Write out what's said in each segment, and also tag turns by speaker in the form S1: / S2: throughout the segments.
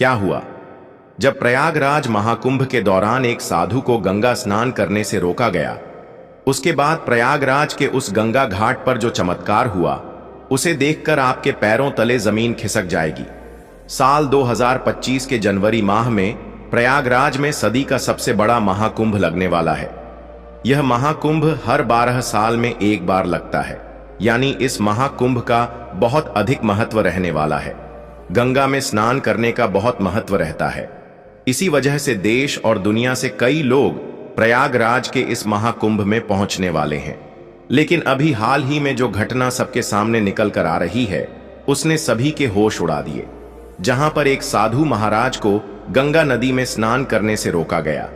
S1: क्या हुआ? जब प्रयागराज महाकुंभ के दौरान एक साधु को गंगा स्नान करने से रोका गया, उसके बाद प्रयागराज के उस गंगा घाट पर जो चमत्कार हुआ, उसे देखकर आपके पैरों तले जमीन खिसक जाएगी। साल 2025 के जनवरी माह में प्रयागराज में सदी का सबसे बड़ा महाकुंभ लगने वाला है। यह महाकुंभ हर 12 साल में एक बार लगता है, यानी इस महाकुंभ का बहुत अधिक महत्व रहने वाला है। गंगा में स्नान करने का बहुत महत्व रहता है। इसी वजह से देश और दुनिया से कई लोग प्रयागराज के इस महाकुंभ में पहुंचने वाले हैं। लेकिन अभी हाल ही में जो घटना सबके सामने निकल कर आ रही है, उसने सभी के होश उड़ा दिए। जहां पर एक साधु महाराज को गंगा नदी में स्नान करने से रोका गया।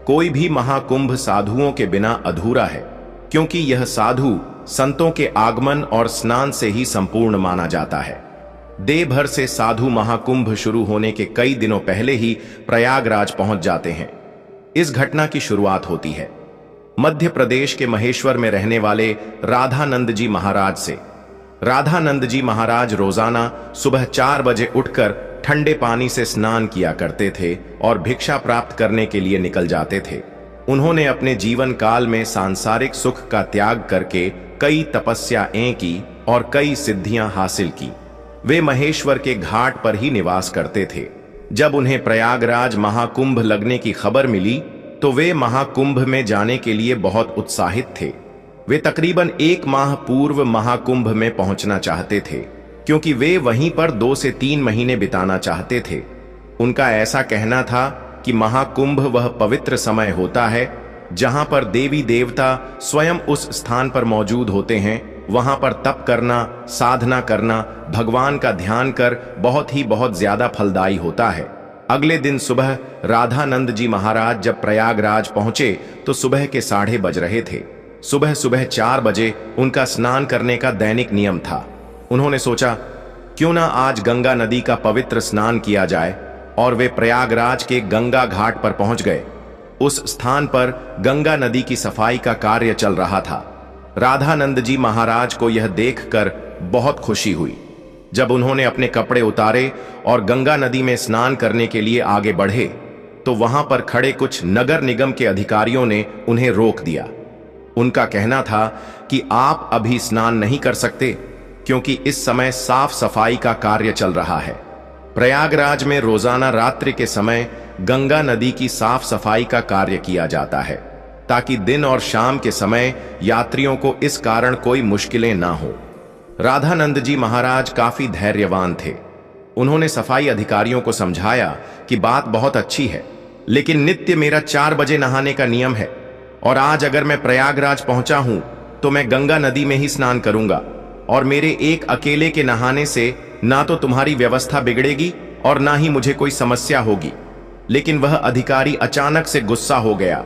S1: कोई भी महाकुंभ साधुओं के बिना अधूरा है, क्योंकि यह साधु संतों के आगमन और स्नान से ही संपूर्ण माना जाता है। देव भर से साधु महाकुंभ शुरू होने के कई दिनों पहले ही प्रयागराज पहुंच जाते हैं। इस घटना की शुरुआत होती है मध्य प्रदेश के महेश्वर में रहने वाले राधानंद जी महाराज से। राधानंद जी महाराज रोजाना सुबह 4 बजे उठकर ठंडे पानी से स्नान किया करते थे और भिक्षा प्राप्त करने के लिए निकल जाते थे। उन्होंने अपने जीवन काल में सांसारिक सुख का त्याग करके कई तपस्याएं की और कई सिद्धियां हासिल की। वे महेश्वर के घाट पर ही निवास करते थे। जब उन्हें प्रयागराज महाकुंभ लगने की खबर मिली तो वे महाकुंभ में जाने के लिए बहुत उत्साहित थे। वे तकरीबन 1 माह पूर्व महाकुंभ में पहुंचना चाहते थे, क्योंकि वे वहीं पर 2 से 3 महीने बिताना चाहते थे। उनका ऐसा कहना था कि महाकुंभ वह पवित्र समय होता है जहां पर देवी देवता स्वयं उस स्थान पर मौजूद होते हैं। वहां पर तप करना, साधना करना, भगवान का ध्यान कर बहुत ज्यादा फलदायी होता है। अगले दिन सुबह राधानंद जी महाराज जब प्रयागराज पहुंचे तो सुबह के 8:30 बज रहे थे। सुबह 4 बजे उनका स्नान करने का दैनिक नियम था। उन्होंने सोचा, क्यों ना आज गंगा नदी का पवित्र स्नान किया जाए, और वे प्रयागराज के गंगा घाट पर पहुंच गए। उस स्थान पर गंगा नदी की सफाई का कार्य चल रहा था। राधानंद जी महाराज को यह देखकर बहुत खुशी हुई। जब उन्होंने अपने कपड़े उतारे और गंगा नदी में स्नान करने के लिए आगे बढ़े तो वहां पर खड़े कुछ नगर निगम के अधिकारियों ने उन्हें रोक दिया। उनका कहना था कि आप अभी स्नान नहीं कर सकते, क्योंकि इस समय साफ सफाई का कार्य चल रहा है। प्रयागराज में रोजाना रात्रि के समय गंगा नदी की साफ सफाई का कार्य किया जाता है, ताकि दिन और शाम के समय यात्रियों को इस कारण कोई मुश्किलें ना हो। राधानंद जी महाराज काफी धैर्यवान थे। उन्होंने सफाई अधिकारियों को समझाया कि बात बहुत अच्छी है, लेकिन नित्य मेरा 4 बजे नहाने का नियम है, और आज अगर मैं प्रयागराज पहुंचा हूं तो मैं गंगा नदी में ही स्नान करूंगा, और मेरे एक अकेले के नहाने से ना तो तुम्हारी व्यवस्था बिगड़ेगी और ना ही मुझे कोई समस्या होगी। लेकिन वह अधिकारी अचानक से गुस्सा हो गया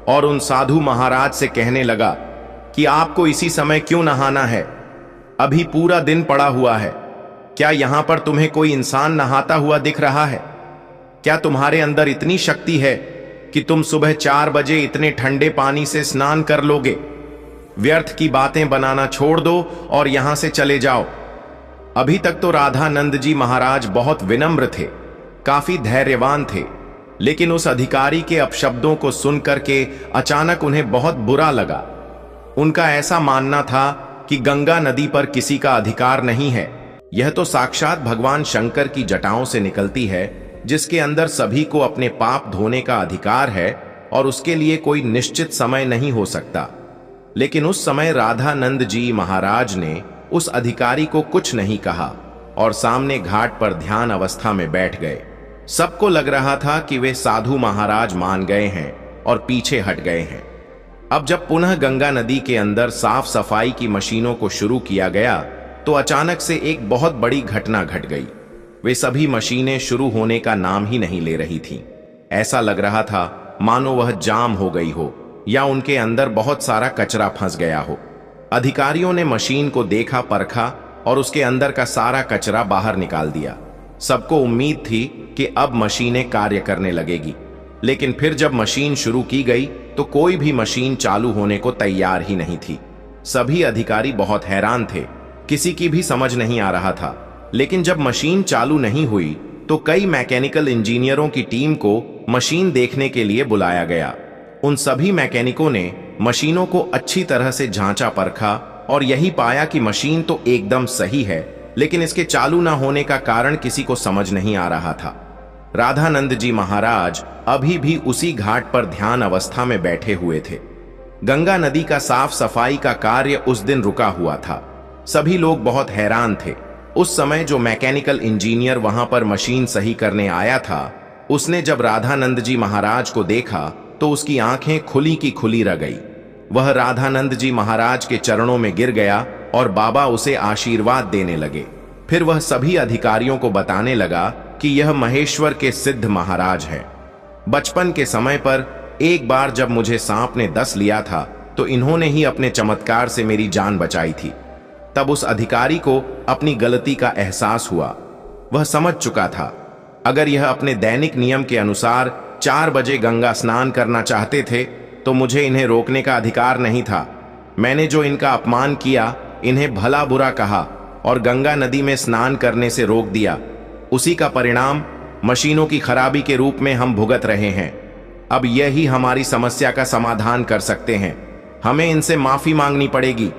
S1: और उन साधु महाराज से कहने लगा कि आपको इसी समय क्यों नहाना है? अभी पूरा दिन पड़ा हुआ है। क्या यहां पर तुम्हें कोई इंसान नहाता हुआ दिख रहा है? क्या तुम्हारे अंदर इतनी शक्ति है कि तुम सुबह 4 बजे इतने ठंडे पानी से स्नान कर लोगे? व्यर्थ की बातें बनाना छोड़ दो और यहां से चले जाओ। अभी तक तो राधानंद जी महाराज बहुत विनम्र थे, काफी धैर्यवान थे, लेकिन उस अधिकारी के अपशब्दों को सुनकर के अचानक उन्हें बहुत बुरा लगा। उनका ऐसा मानना था कि गंगा नदी पर किसी का अधिकार नहीं है। यह तो साक्षात भगवान शंकर की जटाओं से निकलती है, जिसके अंदर सभी को अपने पाप धोने का अधिकार है और उसके लिए कोई निश्चित समय नहीं हो सकता। लेकिन उस समय राधानंद जी महाराज ने उस अधिकारी को कुछ नहीं कहा और सामने घाट पर ध्यान अवस्था में बैठ गए। सबको लग रहा था कि वे साधु महाराज मान गए हैं और पीछे हट गए हैं। अब जब पुनः गंगा नदी के अंदर साफ सफाई की मशीनों को शुरू किया गया तो अचानक से एक बहुत बड़ी घटना घट गई। वे सभी मशीनें शुरू होने का नाम ही नहीं ले रही थीं। ऐसा लग रहा था मानो वह जाम हो गई हो या उनके अंदर बहुत सारा कचरा फंस गया हो। अधिकारियों ने मशीन को देखा, परखा और उसके अंदर का सारा कचरा बाहर निकाल दिया। सबको उम्मीद थी कि अब मशीनें कार्य करने लगेगी, लेकिन फिर जब मशीन शुरू की गई तो कोई भी मशीन चालू होने को तैयार ही नहीं थी। सभी अधिकारी बहुत हैरान थे, किसी की भी समझ नहीं आ रहा था। लेकिन जब मशीन चालू नहीं हुई तो कई मैकेनिकल इंजीनियरों की टीम को मशीन देखने के लिए बुलाया गया। उन सभी मैकेनिकों ने मशीनों को अच्छी तरह से जांचा परखा और यही पाया कि मशीन तो एकदम सही है, लेकिन इसके चालू न होने का कारण किसी को समझ नहीं आ रहा था। राधानंद जी महाराज अभी भी उसी घाट पर ध्यान अवस्था में बैठे हुए थे। गंगा नदी का साफ सफाई का कार्य उस दिन रुका हुआ था। सभी लोग बहुत हैरान थे। उस समय जो मैकेनिकल इंजीनियर वहां पर मशीन सही करने आया था, उसने जब राधानंद जी महाराज को देखा तो उसकी आंखें खुली की खुली रह गई। वह राधानंद जी महाराज के चरणों में गिर गया और बाबा उसे आशीर्वाद देने लगे। फिर वह सभी अधिकारियों को बताने लगा कि यह महेश्वर के सिद्ध महाराज हैं। बचपन के समय पर एक बार जब मुझे सांप ने डस लिया था तो इन्होंने ही अपने चमत्कार से मेरी जान बचाई थी। तब उस अधिकारी को अपनी गलती का एहसास हुआ। वह समझ चुका था अगर यह अपने दैनिक नियम के अनुसार 4 बजे गंगा स्नान करना चाहते थे तो मुझे इन्हें रोकने का अधिकार नहीं था। मैंने जो इनका अपमान किया, इन्हें भला बुरा कहा और गंगा नदी में स्नान करने से रोक दिया, उसी का परिणाम मशीनों की खराबी के रूप में हम भुगत रहे हैं। अब यही हमारी समस्या का समाधान कर सकते हैं। हमें इनसे माफी मांगनी पड़ेगी।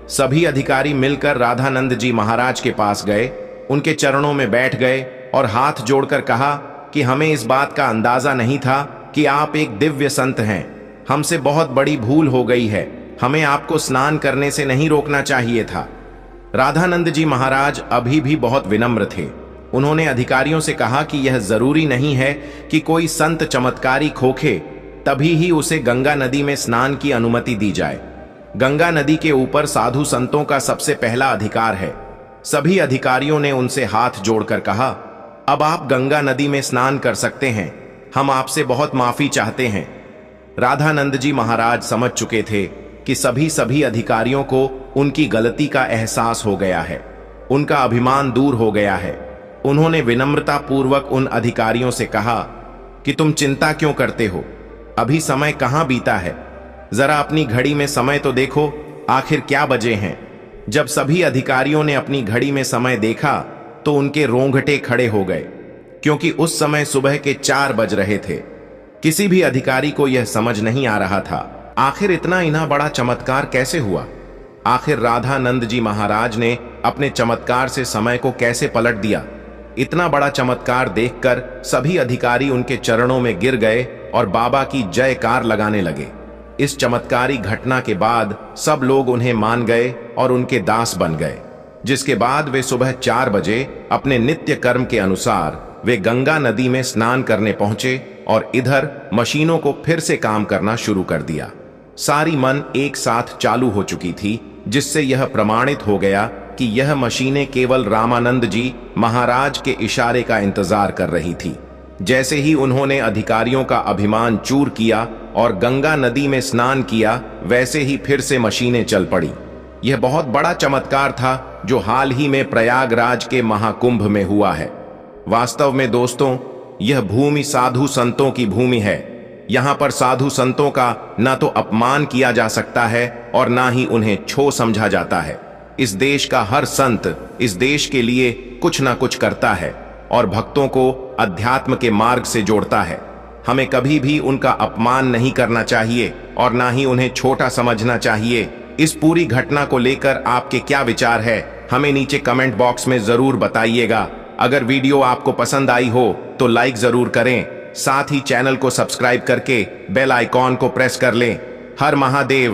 S1: सभी अधिकारी मिलकर राधानंद जी महाराज के पास गए, उनके चरणों में बैठ गए और हाथ जोड़कर कहा कि हमें इस बात का अंदाजा नहीं था कि आप एक दिव्य संत हैं। हमसे बहुत बड़ी भूल हो गई है। हमें आपको स्नान करने से नहीं रोकना चाहिए था। राधानंद जी महाराज अभी भी बहुत विनम्र थे। उन्होंने अधिकारियों से कहा कि यह जरूरी नहीं है कि कोई संत चमत्कारी खोखे तभी ही उसे गंगा नदी में स्नान की अनुमति दी जाए। गंगा नदी के ऊपर साधु संतों का सबसे पहला अधिकार है। सभी अधिकारियों ने उनसे हाथ जोड़कर कहा, अब आप गंगा नदी में स्नान कर सकते हैं। हम आपसे बहुत माफी चाहते हैं। राधानंद जी महाराज समझ चुके थे कि सभी अधिकारियों को उनकी गलती का एहसास हो गया है। उनका अभिमान दूर हो गया है। उन्होंने विनम्रता पूर्वक उन अधिकारियों से कहा कि तुम चिंता क्यों करते हो? अभी समय कहां बीता है? जरा अपनी घड़ी में समय तो देखो, आखिर क्या बजे हैं? जब सभी अधिकारियों ने अपनी घड़ी में समय देखा तो उनके रोंगटे खड़े हो गए, क्योंकि उस समय सुबह के 4 बज रहे थे। किसी भी अधिकारी को यह समझ नहीं आ रहा था आखिर इतना बड़ा चमत्कार कैसे हुआ। आखिर राधानंद जी महाराज ने अपने चमत्कार से समय को कैसे पलट दिया। इतना बड़ा चमत्कार देखकर सभी अधिकारी उनके चरणों में गिर गए और बाबा की जयकार लगाने लगे। इस चमत्कारी घटना के बाद सब लोग उन्हें मान गए और उनके दास बन गए, जिसके बाद वे सुबह 4 बजे अपने नित्य कर्म के अनुसार वे गंगा नदी में स्नान करने पहुंचे और इधर मशीनों को फिर से काम करना शुरू कर दिया। सारी मन एक साथ चालू हो चुकी थी, जिससे यह प्रमाणित हो गया कि यह मशीनें केवल रामानंद जी महाराज के इशारे का इंतजार कर रही थी। जैसे ही उन्होंने अधिकारियों का अभिमान चूर किया और गंगा नदी में स्नान किया, वैसे ही फिर से मशीनें चल पड़ी। यह बहुत बड़ा चमत्कार था जो हाल ही में प्रयागराज के महाकुंभ में हुआ है। वास्तव में दोस्तों, यह भूमि साधु संतों की भूमि है। यहां पर साधु संतों का ना तो अपमान किया जा सकता है और ना ही उन्हें छो समझा जाता है। इस देश का हर संत इस देश के लिए कुछ ना कुछ करता है और भक्तों को अध्यात्म के मार्ग से जोड़ता है। हमें कभी भी उनका अपमान नहीं करना चाहिए और ना ही उन्हें छोटा समझना चाहिए। इस पूरी घटना को लेकर आपके क्या विचार है, हमें नीचे कमेंट बॉक्स में जरूर बताइएगा। अगर वीडियो आपको पसंद आई हो तो लाइक जरूर करें, साथ ही चैनल को सब्सक्राइब करके बेल आइकॉन को प्रेस कर लें। हर महादेव।